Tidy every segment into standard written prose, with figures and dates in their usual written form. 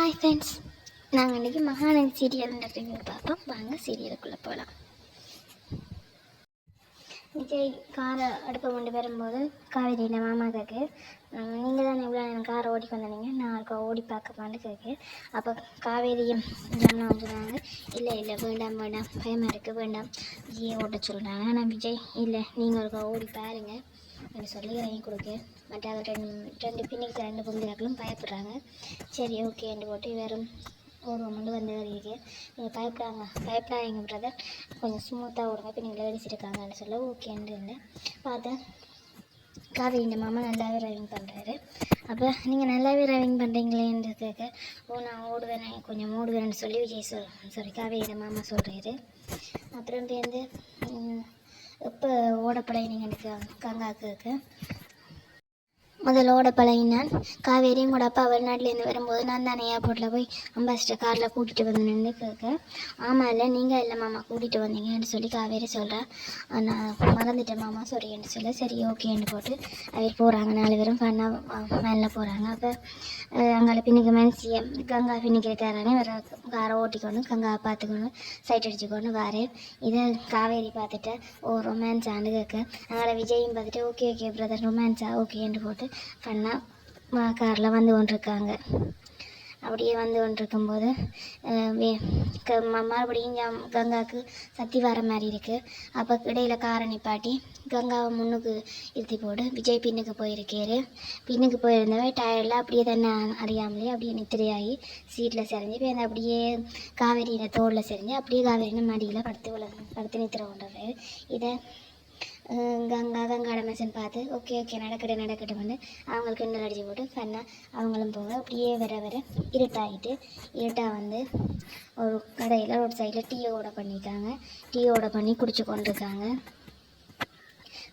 Hi friends, நாங்கள் இன்றைக்கி Mahanadi சீரியல்ன்ற review பார்ப்போம். வாங்க சீரியலுக்குள்ளே போகலாம். விஜய் காரை அடுப்பை கொண்டு வரும்போது காவேரியில் மாமா கேட்கு, நீங்கள் தானே இவ்வளோ எனக்கு காரை ஓடி வந்தீங்க, நான் இருக்கா ஓடி பார்க்கப்பான்னு கேட்கு. அப்போ காவேரியும் ஜம்னா சொன்னாங்க, இல்லை வேண்டாம் பயமாக இருக்குது, வேண்டாம் விஜயை ஓட்ட சொல்கிறாங்க. ஆனால் விஜய் இல்லை நீங்கள் இருக்கா ஓடி பாருங்க அப்படின்னு சொல்லி இறங்கி கொடுக்கு. மற்ற ரெண்டு பின்னிக்கு ரெண்டு பொம்பளைகளும் பயப்படுறாங்க. சரி ஓகேன்னு போட்டு வெறும் ஒரு கொண்டு வந்து இருக்கு. நீங்கள் பயப்படாதீங்க பிரதர், கொஞ்சம் ஸ்மூத்தாக ஓடுங்க, இப்போ நீங்கள் லேடிச்சிருக்காங்கன்னு சொல்ல ஓகேன்னு இருந்தேன். பார்த்தேன் காவேரி இந்த மாமா நல்லாவே ட்ரைவிங் பண்ணுறாரு. அப்போ நீங்கள் நல்லாவே ட்ரைவிங் பண்ணுறீங்களேன்னு கேட்க, நான் ஓடுவேனே கொஞ்சம் ஓடுவேன்னு சொல்லி விஜய் சாரி காவேரி மாமா சொல்கிறாரு. அப்புறம் வந்து எப்போ ஓடப்படையினீங்க எனக்கு கங்காவுக்கு முதல்ல ஓட பழகினான். காவேரியும் கூட அப்பா வெளிநாட்டிலேருந்து வரும்போது நான் தானே ஏர்போர்ட்டில் போய் அம்பாசிடர் காரில் கூட்டிகிட்டு வந்தேன்னு கேட்க, ஆமாம் இல்லை நீங்கள் இல்லை மாமா கூட்டிகிட்டு வந்தீங்கன்னு சொல்லி காவேரி சொல்கிறேன். நான் மறந்துட்டேன் மாமா சொல்லின்னு சொல்ல சரி ஓகேன்னு போட்டு அவர் போகிறாங்க. 4 பேரும் ஃபன்னாக மேலே போகிறாங்க. அப்போ அங்கே பின்னிக்கு மனசியை கங்கா பின்னிக்கு இருக்காரானே வேறு காரை ஓட்டிக்கொண்டு கங்காவை பார்த்துக்கொண்டு சைட் அடிச்சுக்கொண்டு வாரு. இதை காவேரி பார்த்துட்டு ரொமான்ஸ் ஆண்டு கேட்க, அதனால் விஜயும் பார்த்துட்டு ஓகே பிரதர் ரொமான்ஸா ஓகேன்னு போட்டு ஃபன்னாக காரில் வந்து கொண்டிருக்காங்க. அப்படியே வந்து கொண்டிருக்கும்போது மறுபடியும் கங்காவுக்கு சத்தி வர மாதிரி இருக்குது. அப்போ இடையில் காரை நிப்பாட்டி கங்காவை முன்னுக்கு இருத்தி போட்டு விஜய் பின்னுக்கு போயிருக்காரு. பின்னுக்கு போயிருந்தவன் டயர்டில் அப்படியே தன்னை அறியாமலே அப்படியே நித்திரையாகி சீட்டில் செறிஞ்சு போய் அப்படியே காவேரியில் தோளில் செறிஞ்சு அப்படியே காவேரியில் மடியில் படுத்து நித்திரை கொண்டுறாரு. இதை கங்காட மெசன் பார்த்து ஓகே நடக்கட்டும்னு அவங்களுக்கு கிண்டல் அடிச்சு போட்டு ஃபன்னாக அவங்களும் போக அப்படியே வர இருட்டாக வந்து ஒரு கடையில் ரோட் சைடில் டீ ஆர்டர் பண்ணி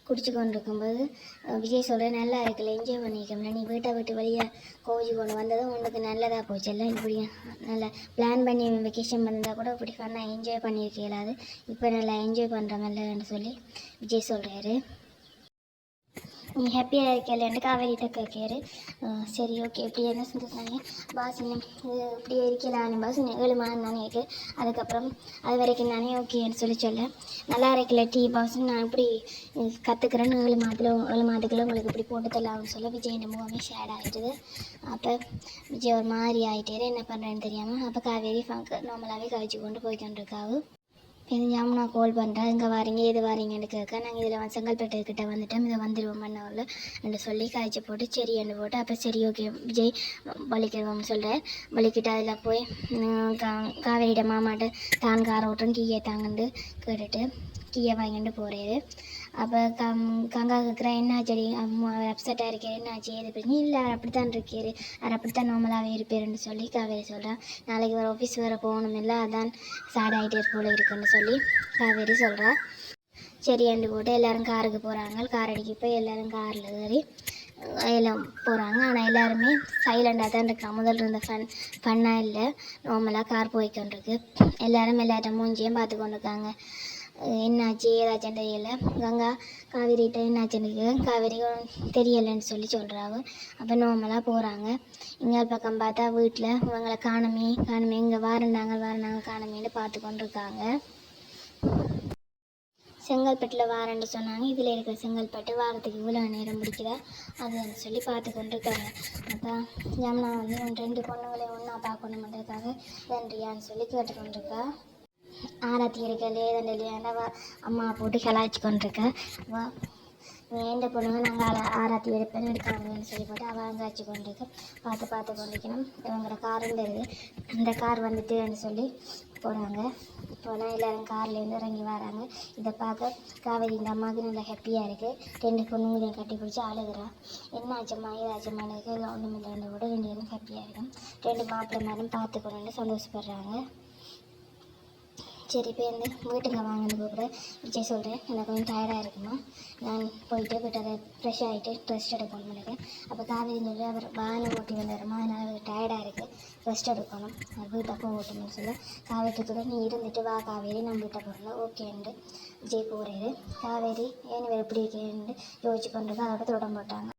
குடிச்சு கொண்டிருக்கும்போது விஜய் சொல்கிற நல்லா இருக்குல்ல, என்ஜாய் பண்ணிக்கல, நீ வீட்டை விட்டு வெளியே கோவிச்சு கொண்டு வந்ததும் உனக்கு நல்லதாக போச்சு. எல்லாம் இப்படி நல்லா பிளான் பண்ணி வெக்கேஷன் பண்ணியிருந்தால் கூட இப்படி ஃபன்னாக என்ஜாய் பண்ணியிருக்கலாது, இப்போ நல்லா என்ஜாய் பண்ணுற மாதிரிலன்னு சொல்லி விஜய் சொல்கிறாரு. நீ ஹாப்பியாக இருக்கலன்ட்டு காவேரிகிட்ட கேட்காரு. சரி ஓகே இப்படி என்ன செஞ்சுருந்தாங்க பாஸ், இப்படியே இருக்கலான்னு பாஸ் 7 மாதம் தானே இருக்குது, அதுக்கப்புறம் அது வரைக்கும் தானே ஓகேன்னு சொல்ல நல்லா இருக்கல டீ பாஸ், நான் இப்படி கற்றுக்கிறேன்னு 7 மாதத்துக்குள்ள உங்களுக்கு இப்படி போட்டு தரலாம்னு சொல்ல விஜய் இந்த முகமே ஷேட் ஆகிடுது. அப்போ விஜய் ஒரு மாதிரி ஆகிட்டாரு, என்ன பண்ணுறேன்னு தெரியாமல். அப்போ காவேரி நார்மலாகவே கழிச்சு கொண்டு போய்க்கொண்டிருக்காவு. இது ஜாமுனா கால் பண்ணுறேன், இங்கே வாரீங்க எது வாரீங்கன்னு கேட்க, நாங்கள் இதில் செங்கல்பேட்டுக்கிட்ட வந்துட்டோம், இதை வந்துடுவோம் பண்ணவில் என்று சொல்லி காய்ச்சி போட்டு சரின்னு போட்டு அப்போ சரி ஓகே விஜய் வலிக்கிறோம்னு சொல்கிறேன். வலிக்கிட்டு அதில் போய் காவேரியிட மாமாட்ட தான் காரை ஓட்டுறோம் டீயை தாங்கன்னு கேட்டுட்டு டீயை வாங்கிட்டு போகிறாரு. அப்போ கங்கா கேட்குற என்ன செடி அப்செட்டாக இருக்கேன், என்னாச்சு எது பிரச்சனை இல்லை, அப்படித்தான் இருக்காரு, அப்படித்தான் நார்மலாகவே இருப்பாருன்னு சொல்லி காவேரி சொல்கிறான். நாளைக்கு வேறு ஆஃபீஸ் வேறு போகணும் இல்லை, அதான் சேட் ஆகிட்டே போல இருக்குன்னு சொல்லி காவேரி சொல்கிறா. சரியாண்டு போட்டு எல்லோரும் காருக்கு போகிறாங்க. கார் அடிக்க போய் எல்லோரும் காரில் ஏறி எல்லாம் போகிறாங்க. ஆனால் எல்லாருமே சைலண்டாக தான் இருக்காங்க. முதல்ல இருந்த ஃபன்னாக இல்லை, நார்மலாக கார் போய்க்கொண்டிருக்கு. எல்லார்ட்ட மூஞ்சியும் பார்த்து கொண்டு இருக்காங்க. என்னாச்சு ஏதாச்சும் தெரியலை. கங்கா காவேரிகிட்ட என்னாச்சுன்னு காவேரி தெரியலைன்னு சொல்லி சொல்கிறாங்க. அப்போ நார்மலாக போகிறாங்க. இங்கே பக்கம் பார்த்தா வீட்டில் இவங்களை காணமே இங்கே வாரண்டாங்க காணமேன்னு பார்த்து கொண்டிருக்காங்க. செங்கல்பட்டில் வாரண்டு சொன்னாங்க, இதில் இருக்கிற செங்கல்பட்டு வாரத்துக்கு இவ்வளோ நேரம் பிடிக்குதா அதுன்னு சொல்லி பார்த்து கொண்டிருக்காங்க. அப்போ ஜம்னா வந்து 2 பொண்ணுங்களை ஒன்றா பார்க்கணுன்றதுக்காக நன்றியான்னு சொல்லி கேட்டுக்கொண்டிருக்கா. ஆராத்தி இருக்கலே இல்லையாண்டா அம்மா போட்டு கலாய்ச்சி கொண்டிருக்கேன். எந்த பொண்ணுங்க நாங்கள் ஆராத்தி எடுக்காங்கன்னு சொல்லி போட்டு அவள் அங்காய்ச்சி கொண்டிருக்கேன். பார்த்து கொண்டிருக்கணும். இவங்களோட காரும் தெரியுது, அந்த கார் வந்துட்டுன்னு சொல்லி போகிறாங்க. போனால் எல்லோரும் கார்லேருந்து இறங்கி வராங்க. இதை பார்க்க காவேரி இந்த அம்மாவுக்கு நல்லா ஹாப்பியாக இருக்குது. 2 பொண்ணுங்களையும் கட்டி பிடிச்சி அழுகிறா. என்ன ஆச்சம்மா ஏதாச்சம்மான்னு இல்லை ஒன்றும் இல்லைன்னு கூட 2 பேரும் ஹாப்பியாக இருக்கும். 2 மாப்பிள்ளை மாதிரியும் பார்த்து கொண்டு சந்தோஷப்படுறாங்க. சரி இப்போ வந்து வீட்டுக்கு வாங்கினது கூட விஜய் சொல்கிறேன், எனக்கு கொஞ்சம் டயர்டாக இருக்குமா, நான் போயிட்டு வீட்டை ஃப்ரெஷ் ஆகிட்டு ட்ரெஸ்ட் எடுக்கணும் நினைக்கிறேன். அப்போ காவேரி சொல்லி அவர் வாகனம் ஓட்டி வந்துடுமா, அதனால் அவர் டயர்டாக இருக்குது, ரெஸ்ட் எடுக்கணும், வீட்டை ஓட்டணும்னு சொல்ல காவேரி கூட நீ இருந்துட்டு வா காவேரி நம்ம வீட்டை போகிறோம் ஓகேன்ட்டு விஜய் போகிறாரு. காவேரி ஏன் இவர் எப்படி இருக்கேன்னு யோசிச்சு கொண்டிருக்கா. அதோட தொட மாட்டாங்க.